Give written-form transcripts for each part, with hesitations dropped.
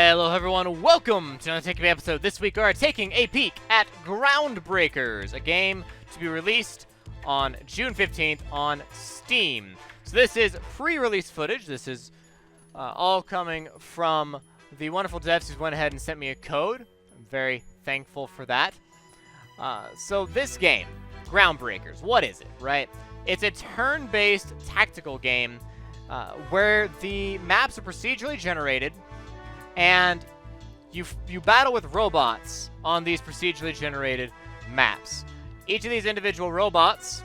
Hello everyone, welcome to another Taking Me episode. This week we are taking a peek at Groundbreakers, a game to be released on June 15th on Steam. So this is pre-release footage. This is all coming from the wonderful devs who went ahead and sent me a code. I'm very thankful for that. So this game, Groundbreakers, what is it, right? It's a turn-based tactical game where the maps are procedurally generated and you battle with robots on these procedurally generated maps. Each of these individual robots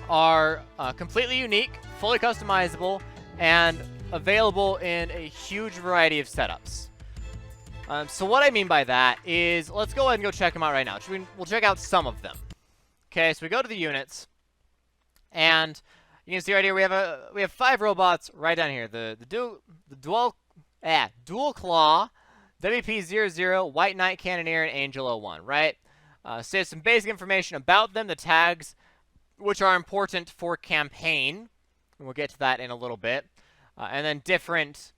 are completely unique, fully customizable, and available in a huge variety of setups. So what I mean by that is, let's go ahead and go check them out right now. We'll check out some of them. Okay, so we go to the units, and you can see right here we have 5 robots right down here. The Dual Claw, WP00, White Knight Cannoneer, and Angel 01, right? So some basic information about them, the tags, which are important for campaign, and we'll get to that in a little bit, and then different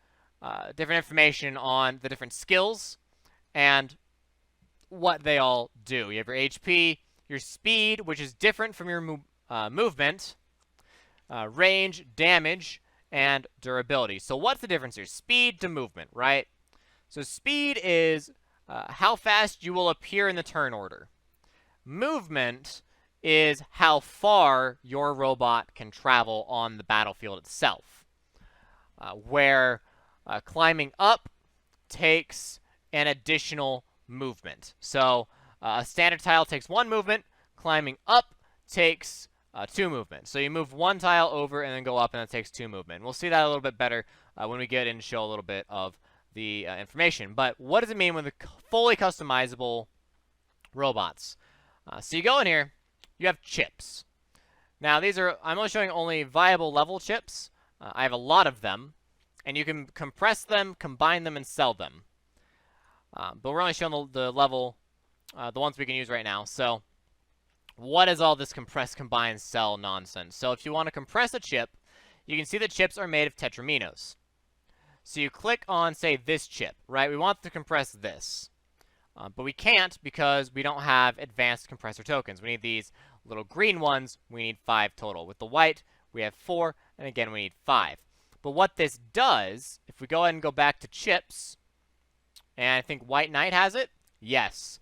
information on the different skills and what they all do. You have your HP, your speed, which is different from your movement, range, damage, and durability. So what's the difference here? Speed to movement, right? So speed is how fast you will appear in the turn order. Movement is how far your robot can travel on the battlefield itself. Where climbing up takes an additional movement. So a standard tile takes 1 movement, climbing up takes 2 movements. So you move 1 tile over and then go up, and that takes 2 movement. We'll see that a little bit better when we get in and show a little bit of the information. But what does it mean with the fully customizable robots? So you go in here, you have chips. Now I'm only showing viable level chips. I have a lot of them, and you can compress them, combine them, and sell them. But we're only showing the level, the ones we can use right now. So what is all this compress, combine, sell nonsense? So if you want to compress a chip, you can see the chips are made of tetraminos. So you click on, say, this chip, right? We want to compress this. But we can't because we don't have advanced compressor tokens. We need these little green ones. We need 5 total. With the white, we have 4, and again, we need 5. But what this does, if we go ahead and go back to chips, and I think White Knight has it? Yes.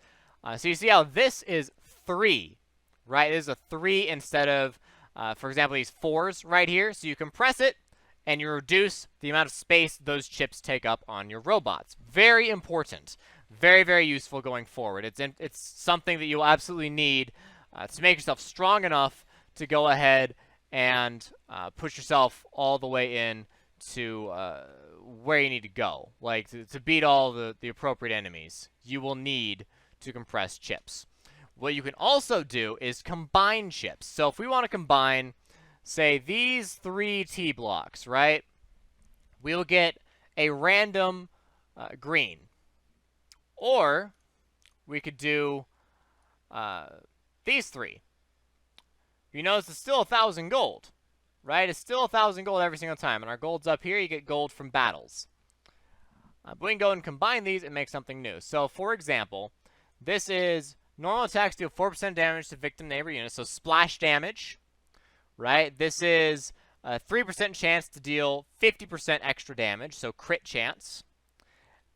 So you see how this is 3. Right, it is a 3 instead of, for example, these 4s right here. So you compress it, and you reduce the amount of space those chips take up on your robots. Very important. Very, very useful going forward. It's something that you'll absolutely need to make yourself strong enough to go ahead and push yourself all the way in to where you need to go. Like, to beat all the appropriate enemies, you will need to compress chips. What you can also do is combine chips. So if we want to combine, say, these 3 T blocks, right? We'll get a random green. Or we could do these 3. You notice it's still 1,000 gold, right? It's still 1,000 gold every single time. And our gold's up here. You get gold from battles. But we can go and combine these and make something new. So, for example, this is normal attacks deal 4% damage to victim neighbor units, so splash damage, right? This is a 3% chance to deal 50% extra damage, so crit chance,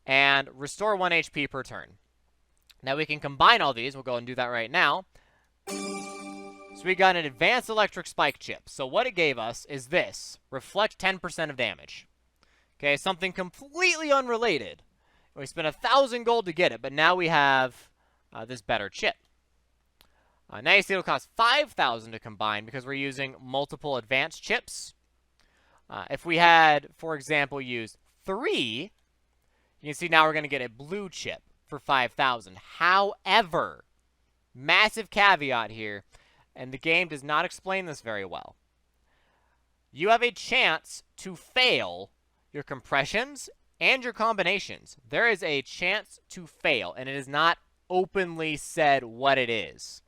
and restore 1 HP per turn. Now we can combine all these. We'll go and do that right now. So we got an advanced electric spike chip. So what it gave us is this, reflect 10% of damage. Okay, something completely unrelated. We spent 1,000 gold to get it, but now we have this better chip. Now you see it'll cost 5,000 to combine because we're using multiple advanced chips. If we had, for example, used 3, you can see now we're going to get a blue chip for 5,000. However, massive caveat here, and the game does not explain this very well. You have a chance to fail your compressions and your combinations. There is a chance to fail, and it is not openly said what it is.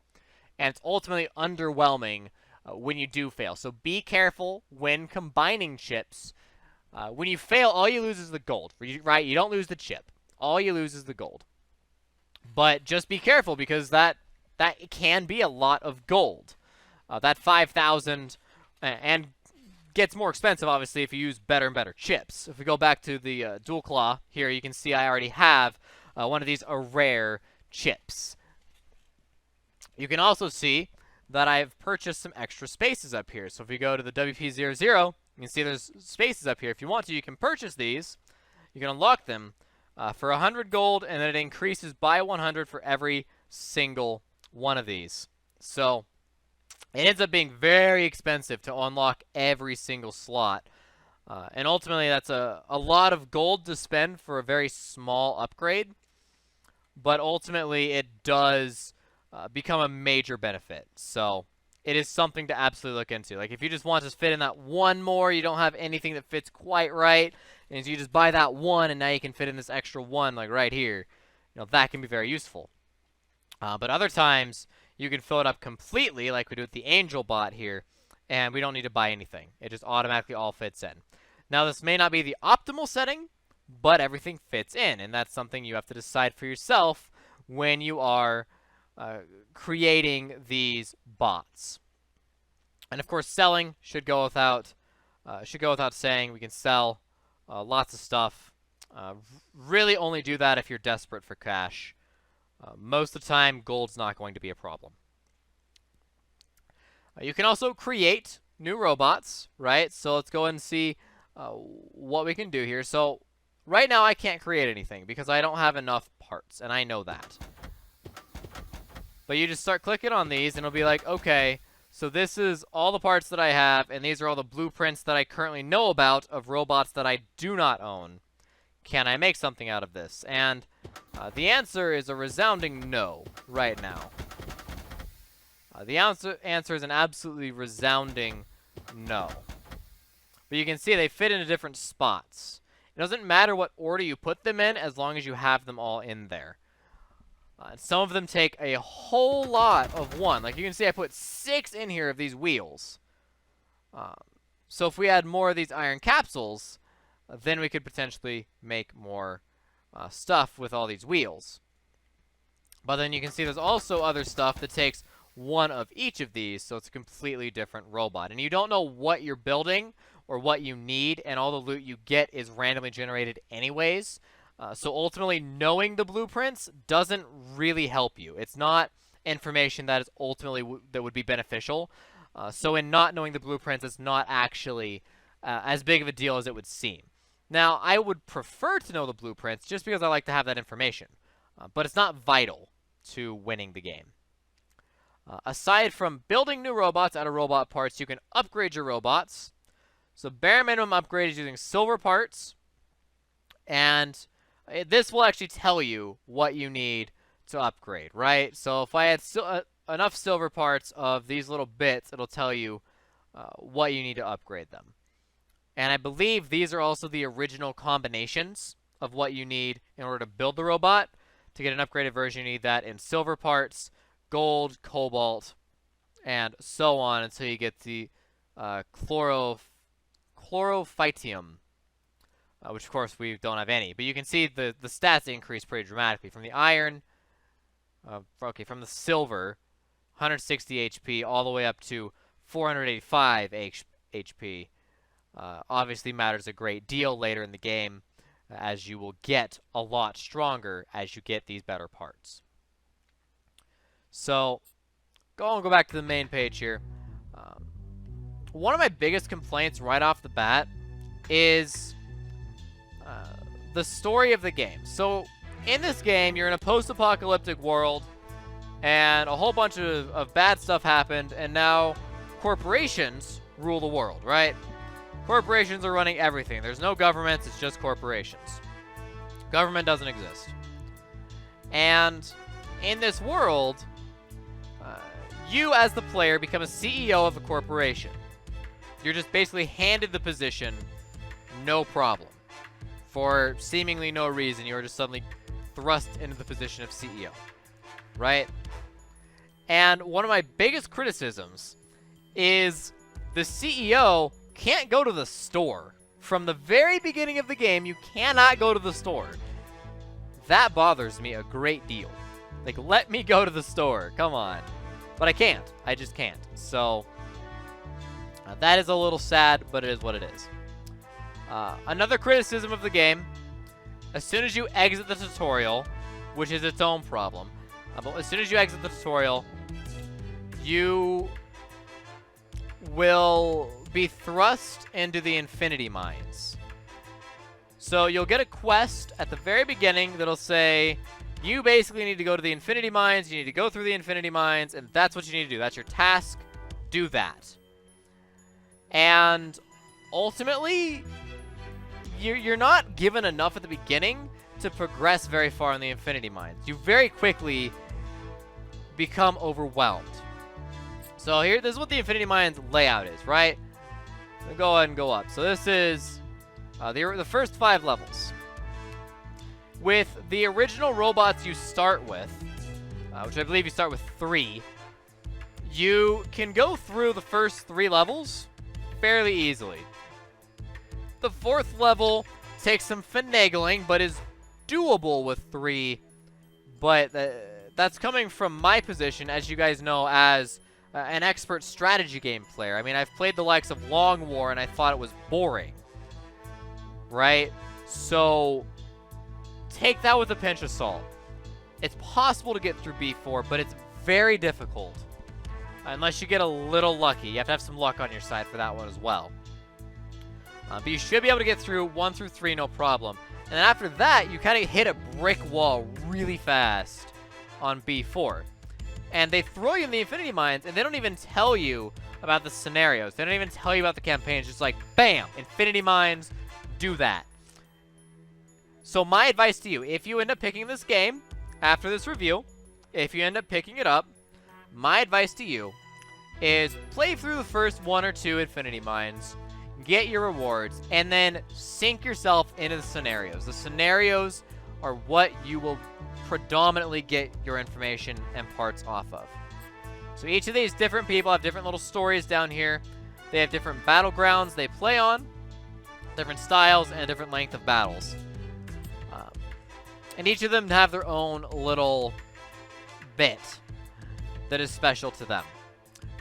And it's ultimately underwhelming when you do fail. So be careful when combining chips When you fail, all you lose is the gold, right? You don't lose the chip. All you lose is the gold. But just be careful, because that can be a lot of gold. That 5,000 and gets more expensive, obviously, if you use better and better chips. If we go back to the dual claw here, you can see I already have one of these rare chips. You can also see that I've purchased some extra spaces up here. So if we go to the WP00, you can see there's spaces up here. If you want to, you can purchase these. You can unlock them for 100 gold, and then it increases by 100 for every single one of these. So it ends up being very expensive to unlock every single slot. And ultimately, that's a lot of gold to spend for a very small upgrade. But ultimately, it does become a major benefit. So it is something to absolutely look into. Like, if you just want to fit in that one more, you don't have anything that fits quite right, and so you just buy that one, and now you can fit in this extra one, like right here. That can be very useful. But other times, you can fill it up completely, like we do with the Angel bot here, and we don't need to buy anything. It just automatically all fits in. Now, this may not be the optimal setting, but everything fits in, and that's something you have to decide for yourself when you are creating these bots. And of course, selling should go without saying. We can sell lots of stuff. Really only do that if you're desperate for cash. Most of the time, gold's not going to be a problem. You can also create new robots, right? So let's go ahead and see what we can do here. So right now, I can't create anything because I don't have enough parts, and I know that. But you just start clicking on these, and it'll be like, okay, so this is all the parts that I have, and these are all the blueprints that I currently know about of robots that I do not own. Can I make something out of this? And the answer is a resounding no right now. The answer is an absolutely resounding no. But you can see they fit into different spots. It doesn't matter what order you put them in as long as you have them all in there. Some of them take a whole lot of one. Like you can see I put 6 in here of these wheels. So if we add more of these iron capsules, then we could potentially make more stuff with all these wheels. But then you can see there's also other stuff that takes one of each of these, so it's a completely different robot. And you don't know what you're building or what you need, and all the loot you get is randomly generated anyways. So ultimately, knowing the blueprints doesn't really help you. It's not information that is ultimately that would be beneficial. So in not knowing the blueprints, it's not actually as big of a deal as it would seem. Now, I would prefer to know the blueprints just because I like to have that information. But it's not vital to winning the game. Aside from building new robots out of robot parts, you can upgrade your robots. So bare minimum upgrade is using silver parts. And this will actually tell you what you need to upgrade, right? So if I had enough silver parts of these little bits, it'll tell you what you need to upgrade them. And I believe these are also the original combinations of what you need in order to build the robot. To get an upgraded version, you need that in silver parts, gold, cobalt, and so on until you get the chlorophytium, which of course we don't have any. But you can see the stats increase pretty dramatically from the iron, from the silver, 160 HP, all the way up to 485 HP. Obviously matters a great deal later in the game, as you will get a lot stronger as you get these better parts. So, go back to the main page here. One of my biggest complaints right off the bat is the story of the game. So, in this game, you're in a post-apocalyptic world, and a whole bunch of bad stuff happened, and now corporations rule the world, right? Corporations are running everything. There's no governments, it's just corporations. Government doesn't exist. And in this world, you as the player become a CEO of a corporation. You're just basically handed the position, no problem. For seemingly no reason, you're just suddenly thrust into the position of CEO, right? And one of my biggest criticisms is the CEO can't go to the store from the very beginning of the game, you cannot go to the store. That bothers me a great deal. Like, let me go to the store. Come on. But I can't. I just can't. So, that is a little sad, but it is what it is. Another criticism of the game, as soon as you exit the tutorial, which is its own problem, but as soon as you exit the tutorial, you will be thrust into the Infinity Mines. So you'll get a quest at the very beginning that'll say, you basically need to go to the Infinity Mines, you need to go through the Infinity Mines, and that's what you need to do. That's your task. Do that. And ultimately, you're not given enough at the beginning to progress very far in the Infinity Mines. You very quickly become overwhelmed. So here, this is what the Infinity Mines layout is, right? I'll go ahead and go up. So this is the first 5 levels. With the original robots you start with, which I believe you start with 3, you can go through the first 3 levels fairly easily. The 4th level takes some finagling, but is doable with 3. But that's coming from my position, as you guys know, as an expert strategy game player. I mean, I've played the likes of Long War, and I thought it was boring. Right? So, take that with a pinch of salt. It's possible to get through B4, but it's very difficult. Unless you get a little lucky. You have to have some luck on your side for that one as well. But you should be able to get through 1 through 3, no problem. And then after that, you kind of hit a brick wall really fast on B4. And they throw you in the Infinity Mines, and they don't even tell you about the scenarios. They don't even tell you about the campaign. It's just like, bam, Infinity Mines, do that. So my advice to you, if you end up picking this game after this review, if you end up picking it up, my advice to you is play through the first 1 or 2 Infinity Mines, get your rewards, and then sink yourself into the scenarios. The scenarios are what you will predominantly get your information and parts off of. So each of these different people have different little stories down here. They have different battlegrounds they play on, different styles, and different length of battles. And each of them have their own little bit that is special to them.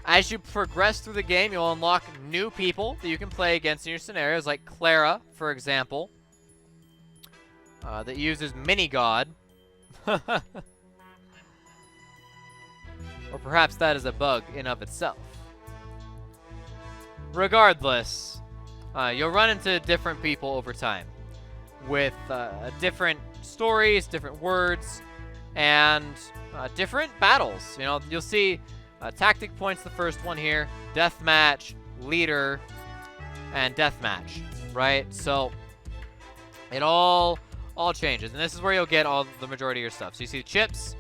As you progress through the game, you'll unlock new people that you can play against in your scenarios, like Clara, for example, that uses Mini-God. Or perhaps that is a bug in of itself. Regardless, you'll run into different people over time with different stories, different words, and different battles. You know, you'll see tactic points, the first one here, deathmatch, leader, and deathmatch, right? So it all changes, and this is where you'll get all the majority of your stuff. So you see the chips,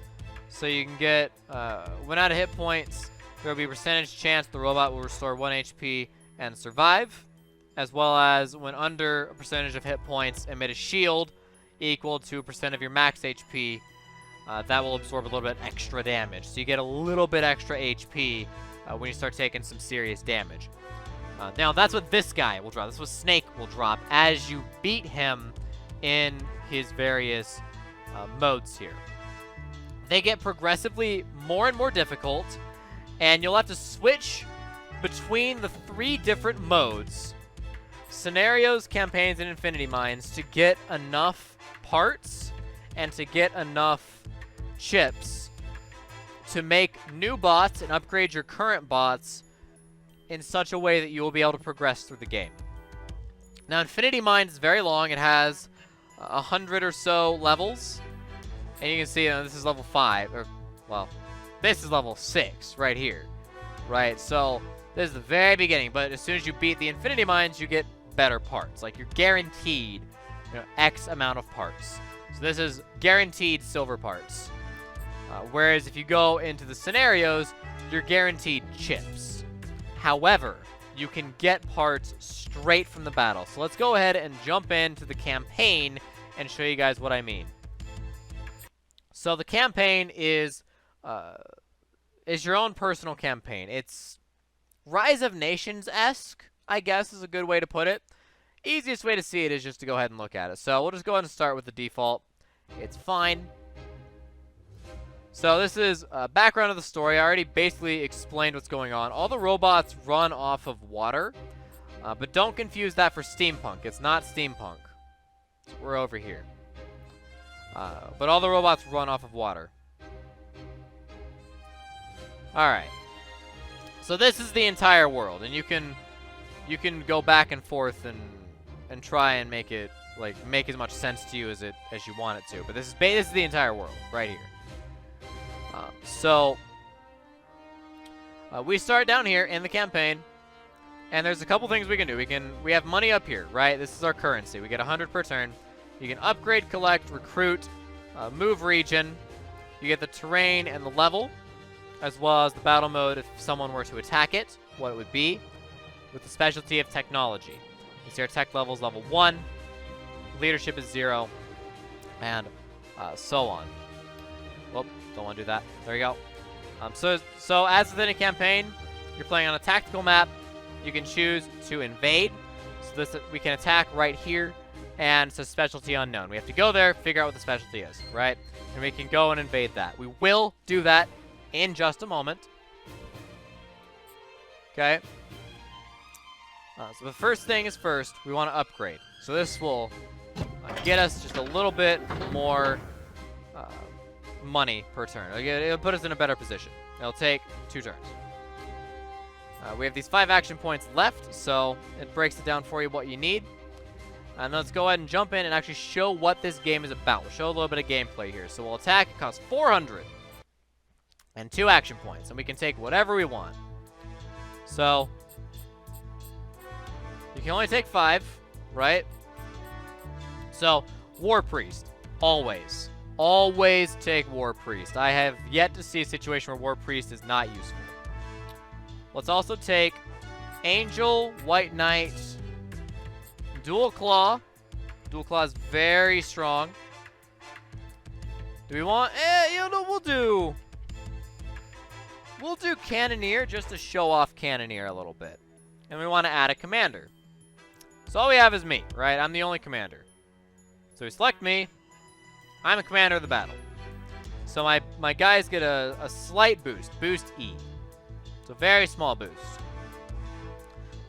so you can get when out of hit points, there will be a percentage chance the robot will restore 1 HP and survive, as well as when under a percentage of hit points, emit a shield equal to a percent of your max HP. That will absorb a little bit extra damage. So you get a little bit extra HP when you start taking some serious damage. Now, that's what this guy will drop. That's what Snake will drop as you beat him in his various modes here. They get progressively more and more difficult, and you'll have to switch between the 3 different modes, scenarios, campaigns, and Infinity Mines, to get enough parts and to get enough chips to make new bots and upgrade your current bots in such a way that you will be able to progress through the game. Now, Infinity Mines is very long. It has 100 or so levels, and you can see this is level 5, or, well, this is level 6 right here, right? So this is the very beginning, but as soon as you beat the Infinity Mines, you get better parts. Like, you're guaranteed, X amount of parts. So this is guaranteed silver parts. Whereas if you go into the scenarios, you're guaranteed chips. However, you can get parts straight from the battle. So let's go ahead and jump into the campaign and show you guys what I mean. So the campaign is your own personal campaign. It's Rise of Nations-esque, I guess is a good way to put it. easiest way to see it is just to go ahead and look at it. So we'll just go ahead and start with the default. It's fine. So this is background of the story. I already basically explained what's going on. All the robots run off of water, but don't confuse that for steampunk. It's not steampunk. We're over here. But all the robots run off of water. Alright. So this is the entire world, and you can go back and forth and try and make it make as much sense to you as you want it to. But this is the entire world right here. We start down here in the campaign, and there's a couple things we can do. We have money up here, right? This is our currency. We get 100 per turn. You can upgrade, collect, recruit, move region. You get the terrain and the level, as well as the battle mode if someone were to attack it, what it would be, with the specialty of technology. You see our tech level is level 1, leadership is 0, and so on. Whoop, don't want to do that. There you go. So as within a campaign, you're playing on a tactical map. You can choose to invade. So we can attack right here, and it's a specialty unknown. We have to go there, figure out what the specialty is, right? And we can go and invade that. We will do that in just a moment. Okay. So the first thing is first, we want to upgrade. So this will get us just a little bit more money per turn. It'll put us in a better position. It'll take 2 turns. We have these 5 action points left, so it breaks it down for you what you need. And let's go ahead and jump in and actually show what this game is about. We'll show a little bit of gameplay here. So we'll attack. It costs 400 and 2 action points, and we can take whatever we want. So you can only take 5, right? So War Priest, always. Always take War Priest. I have yet to see a situation where War Priest is not useful. Let's also take Angel, White Knight, Dual Claw. Dual Claw is very strong. Do we want... We'll do Cannoneer just to show off Cannoneer a little bit. And we want to add a commander. So all we have is me, right? I'm the only commander. So we select me. I'm a commander of the battle. So my guys get a slight boost. Boost E. It's a very small boost.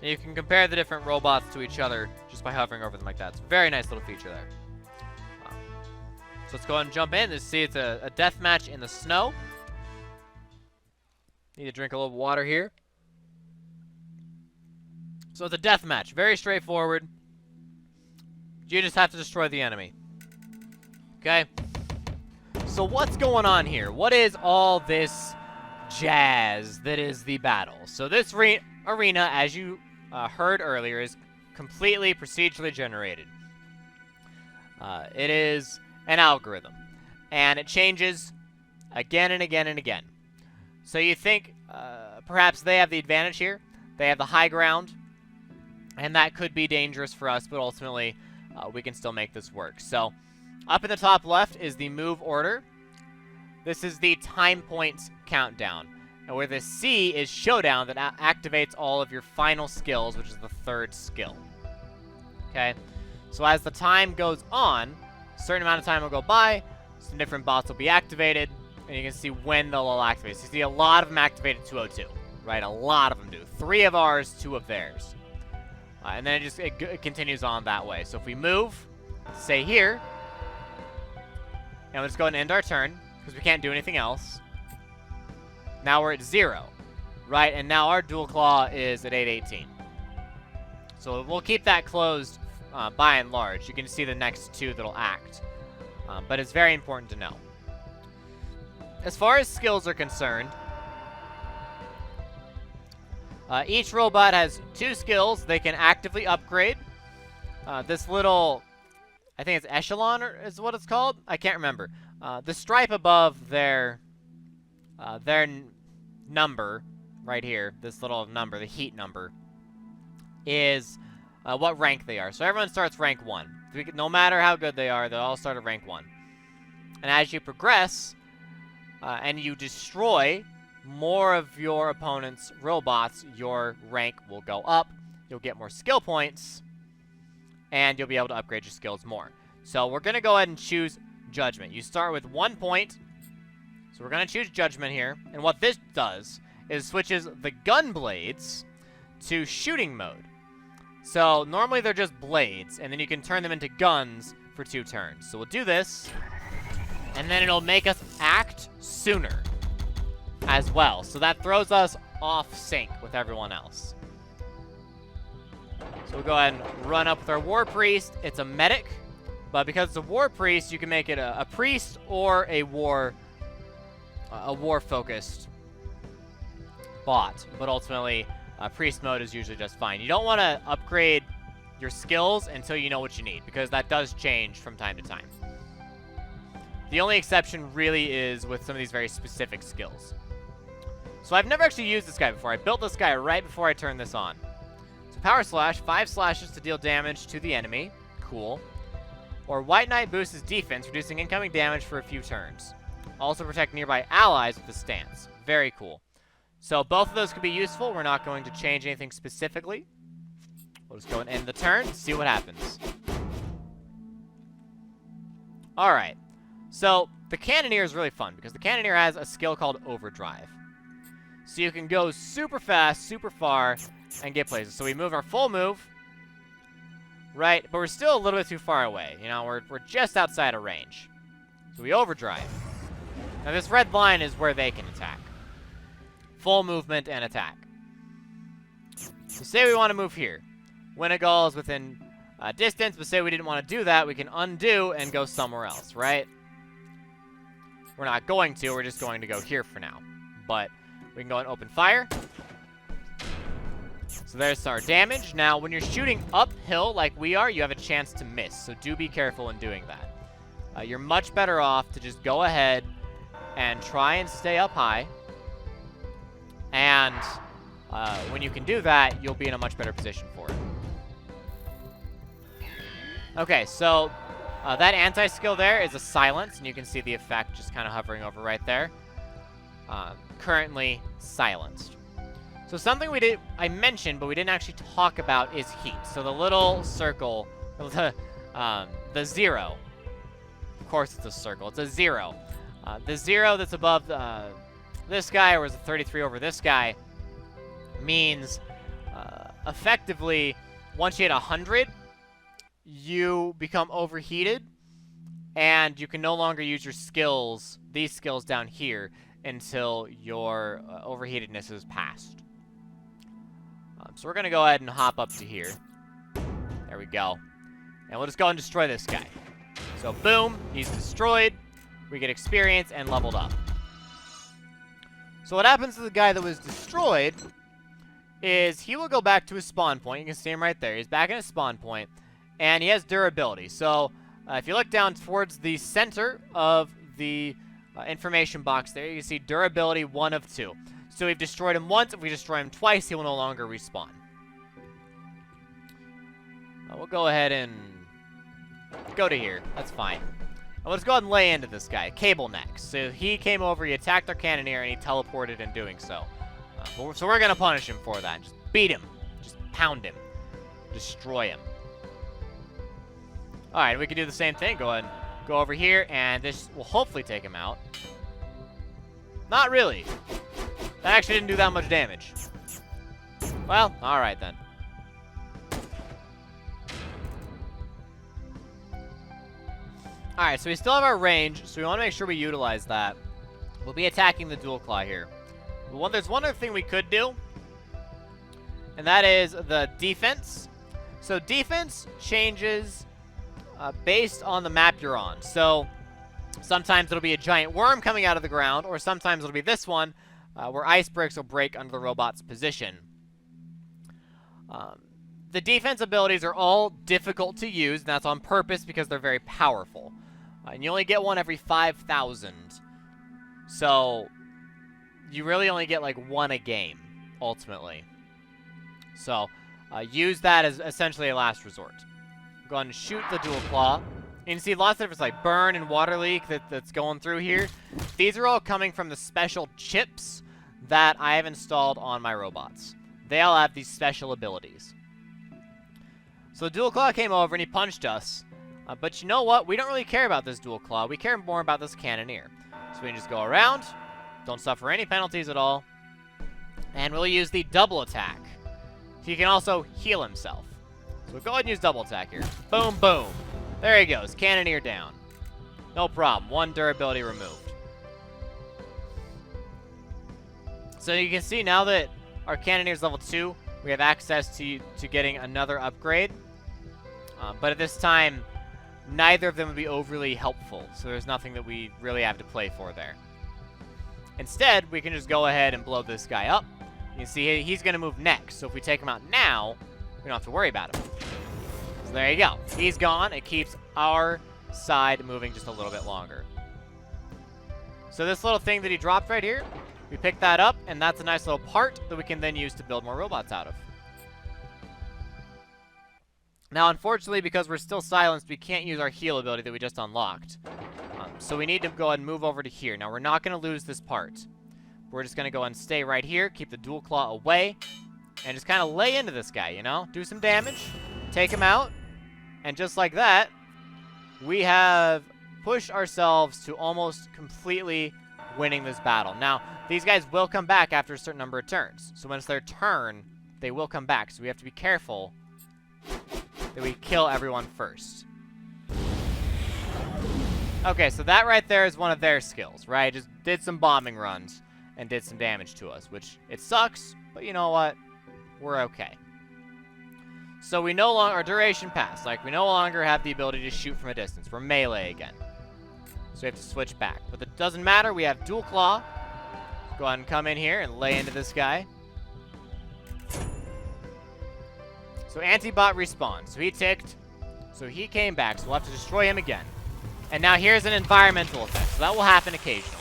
And you can compare the different robots to each other just by hovering over them like that. It's a very nice little feature there. So let's go ahead and jump in. Let's see, it's a death match in the snow. Need to drink a little water here. So it's a death match. Very straightforward. You just have to destroy the enemy. Okay? So what's going on here? What is all this jazz that is the battle? So this arena, as you heard earlier, is completely procedurally generated. It is an algorithm. And it changes again and again and again. So you think perhaps they have the advantage here. They have the high ground. And that could be dangerous for us, but ultimately we can still make this work. So up in the top left is the move order. This is the time points countdown. And where the C is showdown that activates all of your final skills, which is the 3rd skill. Okay? So as the time goes on, a certain amount of time will go by, some different bots will be activated, and you can see when they'll all activate. So you see a lot of them activated 202, right? A lot of them do. 3 of ours, 2 of theirs. And then it continues on that way. So if we move, say here, and let's go ahead and end our turn, because we can't do anything else. Now we're at 0, right? And now our Dual Claw is at 818. So we'll keep that closed by and large. You can see the next 2 that'll act. But it's very important to know. As far as skills are concerned, each robot has 2 skills they can actively upgrade. This little, I think it's echelon is what it's called. I can't remember. The stripe above their number right here, this little number, the heat number, is what rank they are. So everyone starts rank 1. No matter how good they are, they'll all start at rank 1. And as you progress and you destroy more of your opponent's robots, your rank will go up. You'll get more skill points. and you'll be able to upgrade your skills more. So we're going to go ahead and choose Judgment. You start with 1 point. So we're going to choose Judgment here. And what this does is switches the gun blades to shooting mode. So normally they're just blades, and then you can turn them into guns for 2 turns. So we'll do this, and then it'll make us act sooner as well. So that throws us off sync with everyone else. So we'll go ahead and run up with our War Priest. It's a medic, but because it's a War Priest, you can make it a priest or a war-focused bot. But ultimately, priest mode is usually just fine. You don't want to upgrade your skills until you know what you need, because that does change from time to time. The only exception really is with some of these very specific skills. So I've never actually used this guy before. I built this guy right before I turned this on. So Power Slash, 5 slashes to deal damage to the enemy. Cool. Or White Knight boosts his defense, reducing incoming damage for a few turns. Also protect nearby allies with the stance. Very cool. So both of those could be useful. We're not going to change anything specifically. We'll just go and end the turn, see what happens. Alright. So the Cannoneer is really fun, because the Cannoneer has a skill called Overdrive. So you can go super fast, super far, and get places. So we move our full move, right? But we're still a little bit too far away. You know, we're just outside of range. So we overdrive. Now this red line is where they can attack. Full movement and attack. So say we want to move here. Winnegal is within distance, but say we didn't want to do that, we can undo and go somewhere else, right? We're not going to, we're just going to go here for now. But we can go and open fire. So there's our damage. Now, when you're shooting uphill like we are, you have a chance to miss. So do be careful in doing that. You're much better off to just go ahead and try and stay up high. And when you can do that, you'll be in a much better position for it. Okay, so that anti-skill there is a silence, and you can see the effect just kind of hovering over right there. Currently silenced. So something I mentioned, but we didn't actually talk about is heat. So the little circle, the 0. Of course it's a circle. It's a 0. The 0 that's above this guy, or is it 33 over this guy, means effectively once you hit 100, you become overheated, and you can no longer use your skills, these skills down here, until your overheatedness is passed. So we're going to go ahead and hop up to here. There we go. And we'll just go and destroy this guy. So boom, he's destroyed. We get experience and leveled up. So what happens to the guy that was destroyed is he will go back to his spawn point. You can see him right there. He's back in his spawn point. And he has durability. So if you look down towards the center of the information box there, you can see durability 1 of 2. So we've destroyed him once. If we destroy him twice, he will no longer respawn. We'll go ahead and go to here. That's fine. And let's go ahead and lay into this guy. Cable next. So he came over, he attacked our Cannoneer, and he teleported in doing so. So we're going to punish him for that. Just beat him. Just pound him. Destroy him. Alright, we can do the same thing. Go ahead and go over here, and this will hopefully take him out. Not really. That actually didn't do that much damage. Well, alright then. Alright, so we still have our range, so we want to make sure we utilize that. We'll be attacking the dual claw here. But there's one other thing we could do, and that is the defense. So defense changes based on the map you're on. So sometimes it'll be a giant worm coming out of the ground, or sometimes it'll be this one, where ice bricks will break under the robot's position. The defense abilities are all difficult to use, and that's on purpose because they're very powerful. And you only get one every 5,000. So you really only get like one a game, ultimately. So use that as essentially a last resort. Go ahead and shoot the dual claw. You can see lots of different like burn and water leak that's going through here. These are all coming from the special chips that I have installed on my robots. They all have these special abilities. So the dual claw came over and he punched us. But you know what? We don't really care about this dual claw. We care more about this cannoneer. So we can just go around. Don't suffer any penalties at all. And we'll use the double attack. He can also heal himself. So we'll go ahead and use double attack here. Boom, boom. There he goes. Cannoneer down. No problem. 1 durability removed. So you can see now that our cannoneer is level 2, we have access to getting another upgrade. But at this time, neither of them would be overly helpful. So there's nothing that we really have to play for there. Instead, we can just go ahead and blow this guy up. You can see he's going to move next. So if we take him out now, we don't have to worry about him. So there you go. He's gone. It keeps our side moving just a little bit longer. So this little thing that he dropped right here, we pick that up, and that's a nice little part that we can then use to build more robots out of. Now, unfortunately, because we're still silenced, we can't use our heal ability that we just unlocked. So we need to go ahead and move over to here. Now, we're not going to lose this part. We're just going to go and stay right here, keep the dual claw away, and just kind of lay into this guy, you know? Do some damage, take him out, and just like that, we have pushed ourselves to almost completely winning this battle. Now, these guys will come back after a certain number of turns. So when it's their turn, they will come back. So we have to be careful that we kill everyone first. Okay, so that right there is one of their skills, right? Just did some bombing runs and did some damage to us, which it sucks, but you know what? We're okay. So we no longer, our duration passed. Like, we no longer have the ability to shoot from a distance. We're melee again. So we have to switch back. But it doesn't matter. We have dual claw. Go ahead and come in here and lay into this guy. So Antibot respawned. So he ticked. So he came back. So we'll have to destroy him again. And now here's an environmental effect. So that will happen occasionally.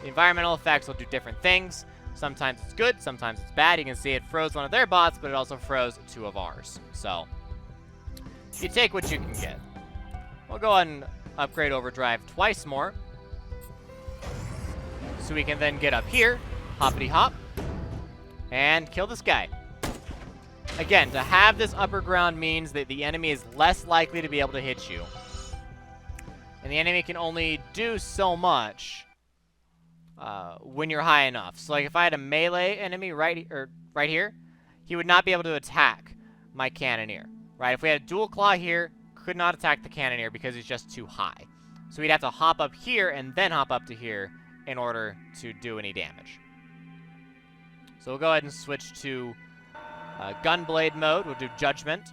The environmental effects will do different things. Sometimes it's good, sometimes it's bad. You can see it froze one of their bots, but it also froze 2 of ours. So you take what you can get. We'll go ahead and upgrade overdrive twice more. So we can then get up here, hoppity hop, and kill this guy. Again, to have this upper ground means that the enemy is less likely to be able to hit you. And the enemy can only do so much when you're high enough. So like if I had a melee enemy right here, he would not be able to attack my cannoneer. Right? If we had a dual claw here, could not attack the cannoneer because he's just too high. So we'd have to hop up here and then hop up to here in order to do any damage. So we'll go ahead and switch to Gunblade mode. We'll do Judgment.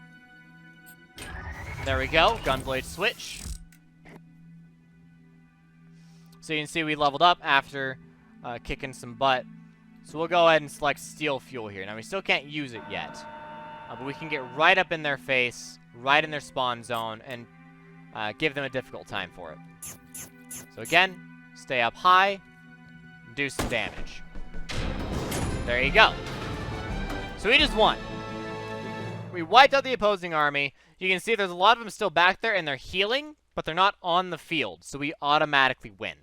There we go. Gunblade switch. So you can see we leveled up after kicking some butt. So we'll go ahead and select Steel Fuel here. Now we still can't use it yet. But we can get right up in their face, right in their spawn zone, and give them a difficult time for it. So again, stay up high, do some damage. There you go. So we just won. We wiped out the opposing army. You can see there's a lot of them still back there, and they're healing, but they're not on the field, so we automatically win.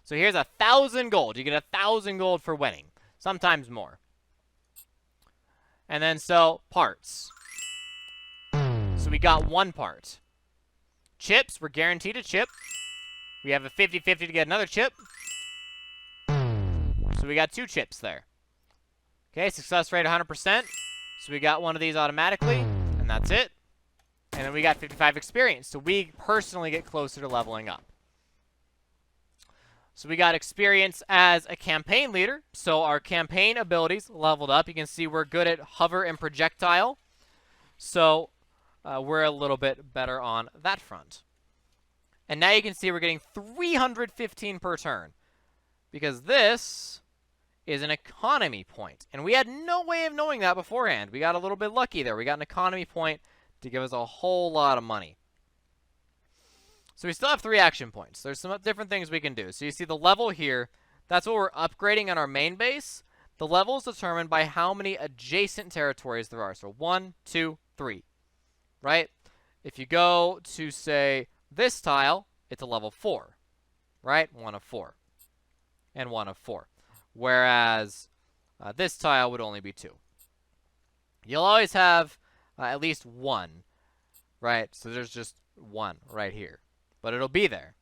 So here's 1,000 gold. You get 1,000 gold for winning, sometimes more. And then, so, parts. So we got 1 part. Chips, we're guaranteed a chip. We have a 50-50 to get another chip. So we got 2 chips there. Okay, success rate 100%. So we got one of these automatically, and that's it. And then we got 55 experience. So we personally get closer to leveling up. So we got experience as a campaign leader. So our campaign abilities leveled up. You can see we're good at hover and projectile. So we're a little bit better on that front. And now you can see we're getting 315 per turn. Because this is an economy point. And we had no way of knowing that beforehand. We got a little bit lucky there. We got an economy point to give us a whole lot of money. So we still have 3 action points. There's some different things we can do. So you see the level here, that's what we're upgrading on our main base. The level is determined by how many adjacent territories there are. So 1, 2, 3, right? If you go to, say, this tile, it's a level 4, right? 1 of 4 and 1 of 4. Whereas this tile would only be 2. You'll always have at least one, right? So there's just one right here, but it'll be there.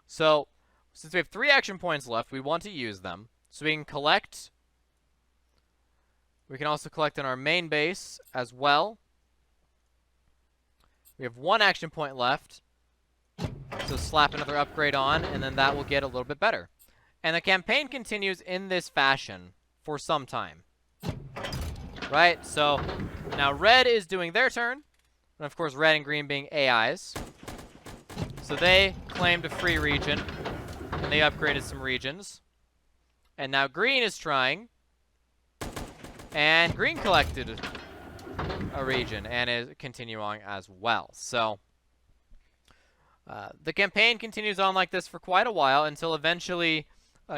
So since we have 3 action points left, we want to use them. So we can collect. We can also collect in our main base as well. We have 1 action point left. So slap another upgrade on, and then that will get a little bit better. And the campaign continues in this fashion for some time. Right? So now red is doing their turn. And of course, red and green being AIs. So they claimed a free region. And they upgraded some regions. And now green is trying. And green collected a region and is continuing as well. So the campaign continues on like this for quite a while until eventually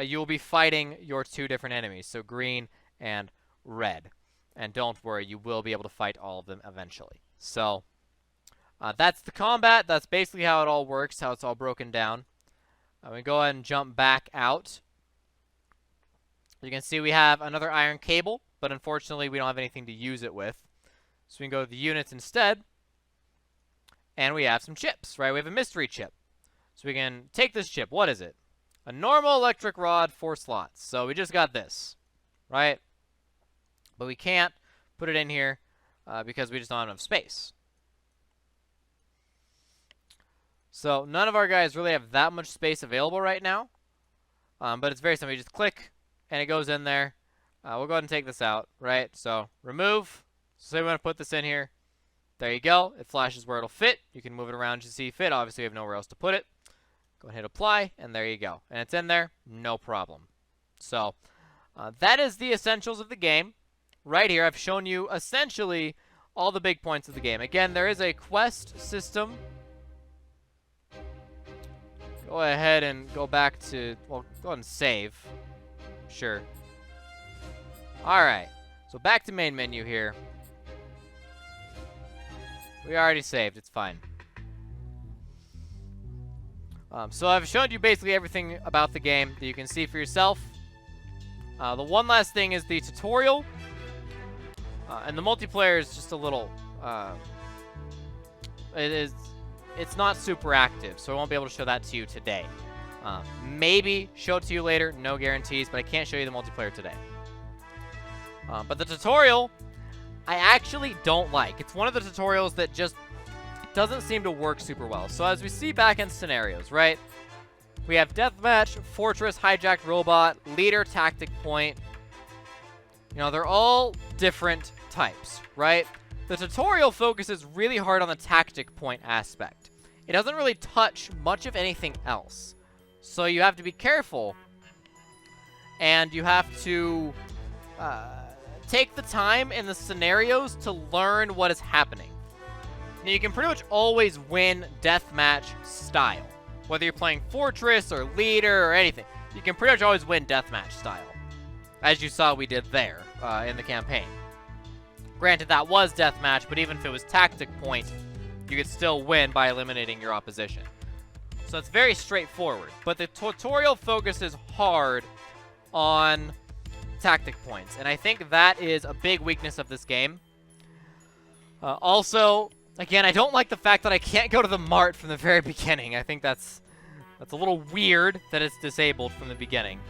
you will be fighting your 2 different enemies. So green and red. And don't worry, you will be able to fight all of them eventually. So that's the combat. That's basically how it all works, how it's all broken down. We go ahead and jump back out. You can see we have another iron cable, but unfortunately we don't have anything to use it with. So we can go to the units instead. And we have some chips, right? We have a mystery chip. So we can take this chip. What is it? A normal electric rod, 4 slots. So we just got this, right? But we can't put it in here because we just don't have enough space. So none of our guys really have that much space available right now. But it's very simple. You just click, and it goes in there. We'll go ahead and take this out, right? So remove. So say we want to put this in here. There you go. It flashes where it'll fit. You can move it around to see fit. Obviously, we have nowhere else to put it. Go ahead and hit apply, and there you go. And it's in there, no problem. So that is the essentials of the game. Right here, I've shown you essentially all the big points of the game. Again, there is a quest system. Go ahead and go back to, well, go ahead and save. Sure. Alright, so back to main menu here. We already saved, it's fine. So I've shown you basically everything about the game that you can see for yourself. The one last thing is the tutorial. And the multiplayer is just a little, it's not super active, so I won't be able to show that to you today. Maybe show it to you later, no guarantees, but I can't show you the multiplayer today. But the tutorial, I actually don't like. It's one of the tutorials that just doesn't seem to work super well. So as we see back in scenarios, right? We have deathmatch, fortress, hijacked robot, leader, tactic point. You know, they're all different types, right? The tutorial focuses really hard on the tactic point aspect. It doesn't really touch much of anything else. So you have to be careful. And you have to take the time in the scenarios to learn what is happening. Now, you can pretty much always win deathmatch style. Whether you're playing Fortress or Leader or anything, you can pretty much always win deathmatch style. As you saw we did there in the campaign. Granted, that was deathmatch, but even if it was tactic point, you could still win by eliminating your opposition. So it's very straightforward. But the tutorial focuses hard on tactic points. And I think that is a big weakness of this game. Also, again, I don't like the fact that I can't go to the mart from the very beginning. I think that's a little weird that it's disabled from the beginning.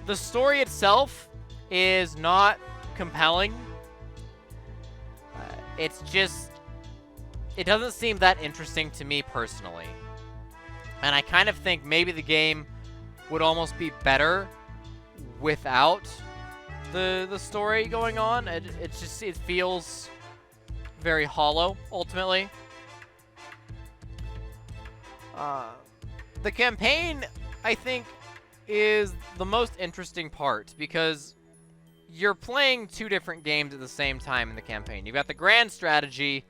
The story itself is not compelling. It's just, it doesn't seem that interesting to me personally. And I kind of think maybe the game would almost be better without the story going on. It feels very hollow, ultimately. The campaign, I think, is the most interesting part because you're playing 2 different games at the same time in the campaign. You've got the grand strategy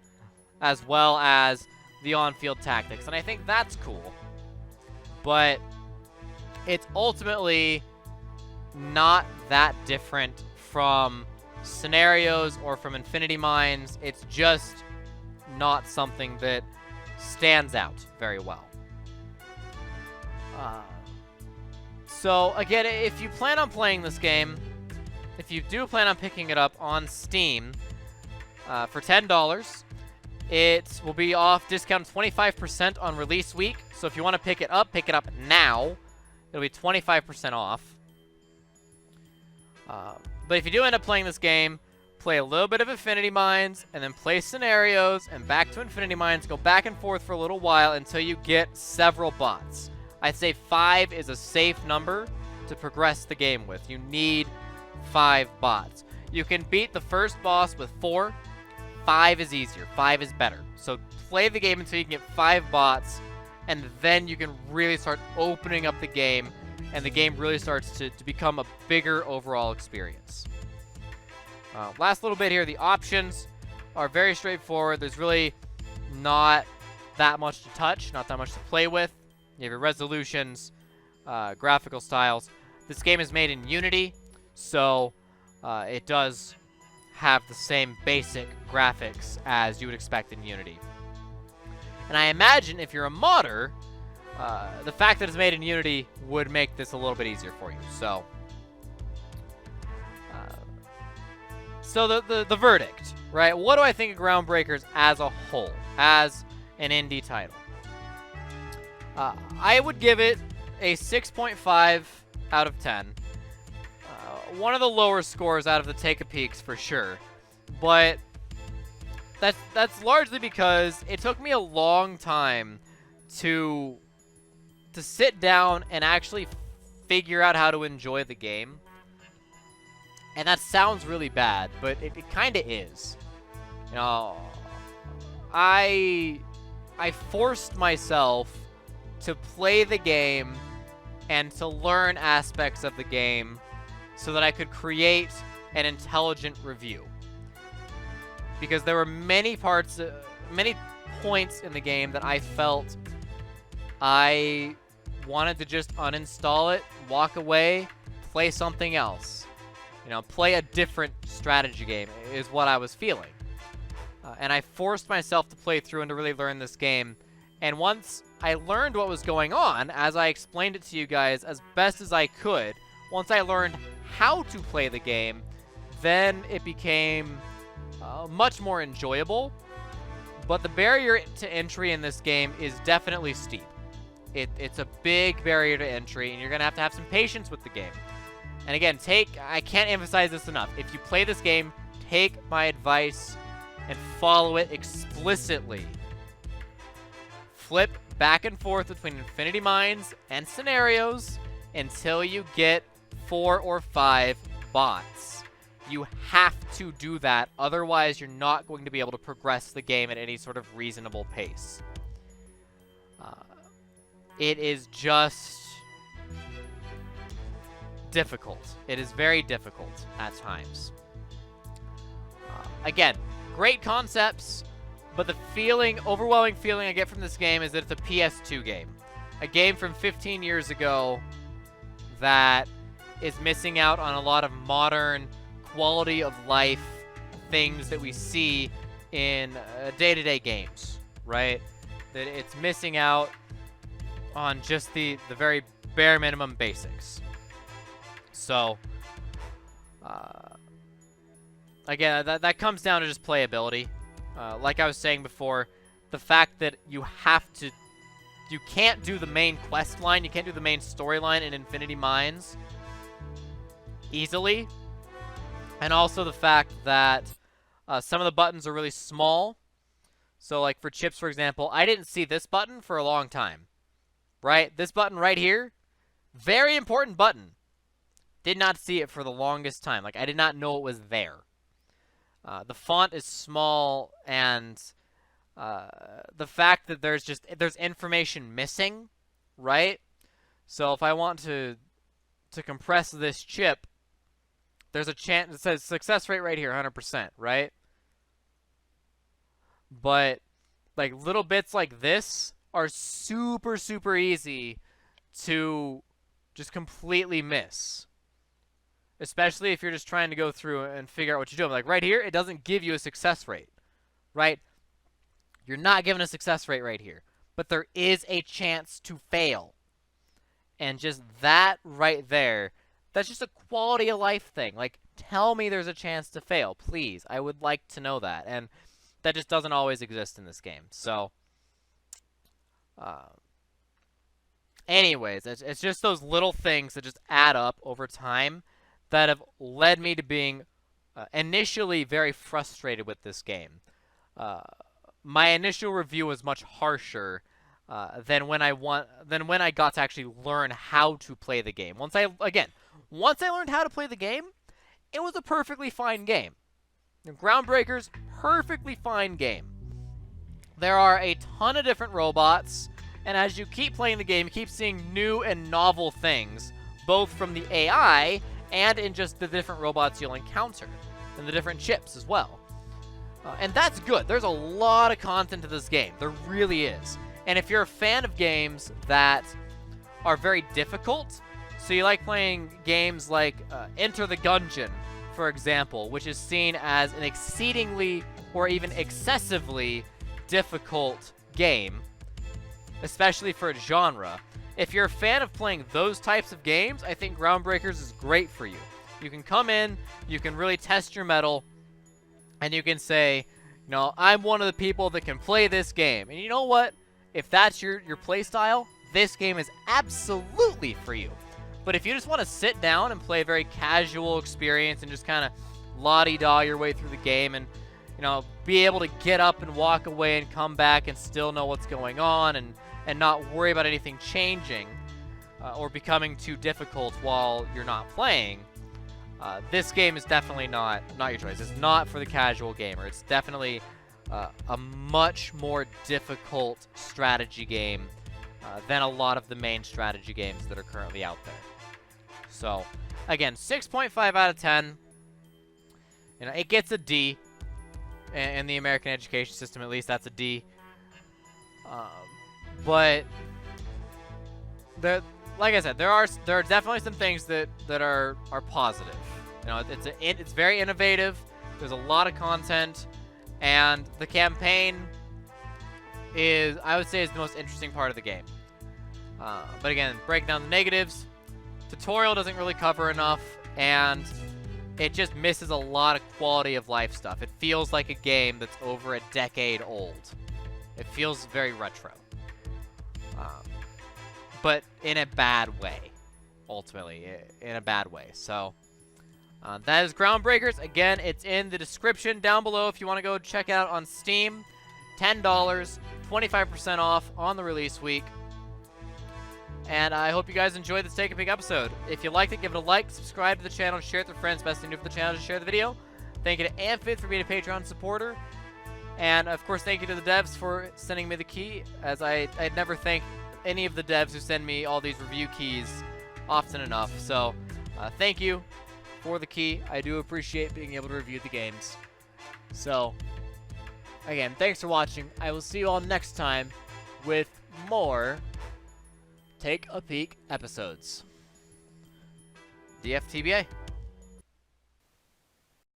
as well as the on-field tactics, and I think that's cool. But it's ultimately not that different from scenarios or from Infinity Mines. It's just not something that stands out very well. So again, if you plan on playing this game, if you do plan on picking it up on Steam for $10, it will be off discount 25% on release week. So if you want to pick it up now. It'll be 25% off. But if you do end up playing this game, play a little bit of Infinity Mines, and then play Scenarios, and back to Infinity Mines, go back and forth for a little while until you get several bots. I'd say 5 is a safe number to progress the game with. You need 5 bots. You can beat the first boss with 4. 5 is easier. 5 is better. So play the game until you can get 5 bots, and then you can really start opening up the game, and the game really starts to become a bigger overall experience. Last little bit here, the options are very straightforward. There's really not that much to touch, not that much to play with. You have your resolutions, graphical styles. This game is made in Unity, so it does have the same basic graphics as you would expect in Unity. And I imagine if you're a modder, the fact that it's made in Unity would make this a little bit easier for you. So the verdict, right? What do I think of Groundbreakers as a whole, as an indie title? I would give it a 6.5 out of 10. One of the lower scores out of the Take-A-Peeks for sure, but that's largely because it took me a long time to sit down and actually figure out how to enjoy the game. And that sounds really bad, but it kind of is. You know, I forced myself to play the game and to learn aspects of the game so that I could create an intelligent review. Because there were many points in the game that I felt I wanted to just uninstall it, walk away, play something else. You know, play a different strategy game is what I was feeling. And I forced myself to play through and to really learn this game. And once I learned what was going on, as I explained it to you guys as best as I could, once I learned how to play the game, then it became much more enjoyable. But the barrier to entry in this game is definitely steep. It's a big barrier to entry, and you're going to have some patience with the game. And again, I can't emphasize this enough. If you play this game, take my advice and follow it explicitly. Flip back and forth between Infinity Mines and Scenarios until you get 4 or 5 bots. You have to do that, otherwise you're not going to be able to progress the game at any sort of reasonable pace. It is just difficult. It is very difficult at times. Again, great concepts, but the overwhelming feeling I get from this game is that it's a PS2 game. A game from 15 years ago that is missing out on a lot of modern quality of life things that we see in day-to-day games, right? That it's missing out on just the very bare minimum basics. So, again, that comes down to just playability. Like I was saying before, the fact that you can't do the main quest line, you can't do the main storyline in Infinity Mines easily. And also the fact that some of the buttons are really small. So, like for chips, for example, I didn't see this button for a long time. Right? This button right here, very important button. Did not see it for the longest time. Like, I did not know it was there. The font is small, and the fact that there's information missing, right? So if I want to compress this chip, there's a chance, it says success rate right here, 100%, right? But, like, little bits like this are super, super easy to just completely miss. Especially if you're just trying to go through and figure out what you're doing. Like right here, it doesn't give you a success rate, right? You're not given a success rate right here. But there is a chance to fail. And just that right there, that's just a quality of life thing. Like, Tell me there's a chance to fail, please. I would like to know that. And that just doesn't always exist in this game. So, anyways, it's just those little things that just add up over time that have led me to being initially very frustrated with this game. My initial review was much harsher than when I got to actually learn how to play the game. Once I learned how to play the game, it was a perfectly fine game. Groundbreakers, perfectly fine game. There are a ton of different robots, and as you keep playing the game, you keep seeing new and novel things, both from the AI and in just the different robots you'll encounter, and the different chips as well. And that's good. There's a lot of content to this game. There really is. And if you're a fan of games that are very difficult, so you like playing games like Enter The Gungeon, for example, which is seen as an exceedingly or even excessively difficult game, especially for its genre. If you're a fan of playing those types of games, I think Groundbreakers is great for you. You can come in, you can really test your mettle, and you can say, I'm one of the people that can play this game. And you know what? If that's your play style, this game is absolutely for you. But if you just want to sit down and play a very casual experience and just kind of la-di-da your way through the game and, be able to get up and walk away and come back and still know what's going on and not worry about anything changing or becoming too difficult while you're not playing, this game is definitely not your choice. It's not for the casual gamer. It's definitely a much more difficult strategy game than a lot of the main strategy games that are currently out there. So, again, 6.5 out of 10. It gets a D. In the American education system, at least, that's a D. But, like I said, there are definitely some things that are positive. It's very innovative. There's a lot of content. And the campaign I would say, is the most interesting part of the game. But again, breaking down the negatives, tutorial doesn't really cover enough, and it just misses a lot of quality of life stuff. It feels like a game that's over a decade old. It feels very retro. But in a bad way, ultimately. In a bad way. So, that is Groundbreakers. Again, it's in the description down below if you want to go check it out on Steam. $10, 25% off on the release week. And I hope you guys enjoyed this Take a Peek episode. If you liked it, give it a like, subscribe to the channel, share it with friends. Best thing to do for the channel is share the video. Thank you to Amphid for being a Patreon supporter. And, of course, thank you to the devs for sending me the key, as I'd never thank any of the devs who send me all these review keys often enough. So, thank you for the key. I do appreciate being able to review the games. So, again, thanks for watching. I will see you all next time with more Take a Peek episodes. DFTBA.